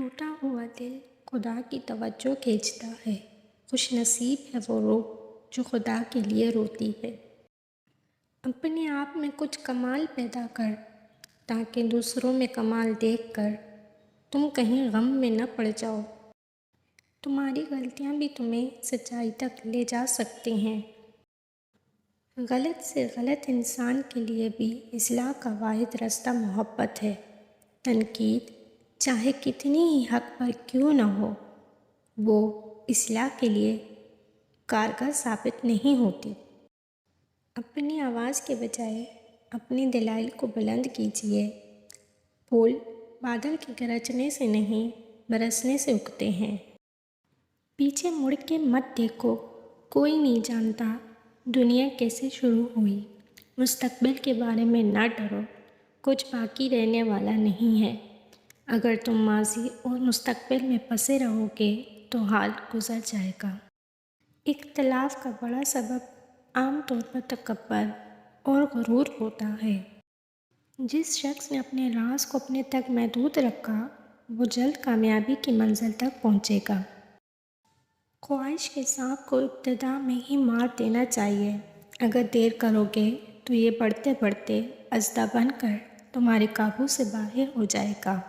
ٹوٹا ہوا دل خدا کی توجہ کھینچتا ہے۔ خوش نصیب ہے وہ روح جو خدا کے لیے روتی ہے۔ اپنے آپ میں کچھ کمال پیدا کر تاکہ دوسروں میں کمال دیکھ کر تم کہیں غم میں نہ پڑ جاؤ۔ تمہاری غلطیاں بھی تمہیں سچائی تک لے جا سکتی ہیں۔ غلط سے غلط انسان کے لیے بھی اصلاح کا واحد راستہ محبت ہے۔ تنقید چاہے کتنی ہی حق پر کیوں نہ ہو، وہ اصلاح کے لیے کارگر ثابت نہیں ہوتی۔ اپنی آواز کے بجائے اپنے دلائل کو بلند کیجیے۔ پھول بادل کے گرجنے سے نہیں، برسنے سے اگتے ہیں۔ پیچھے مڑ کے مت دیکھو، کوئی نہیں جانتا دنیا کیسے شروع ہوئی۔ مستقبل کے بارے میں نہ ڈرو، کچھ باقی رہنے والا نہیں ہے۔ اگر تم ماضی اور مستقبل میں پھنسے رہو گے تو حال گزر جائے گا۔ اختلاف کا بڑا سبب عام طور پر تکبر اور غرور ہوتا ہے۔ جس شخص نے اپنے راز کو اپنے تک محدود رکھا، وہ جلد کامیابی کی منزل تک پہنچے گا۔ خواہش کے سانپ کو ابتدا میں ہی مار دینا چاہیے۔ اگر دیر کرو گے تو یہ بڑھتے بڑھتے اژدھا بن کر تمہارے قابو سے باہر ہو جائے گا۔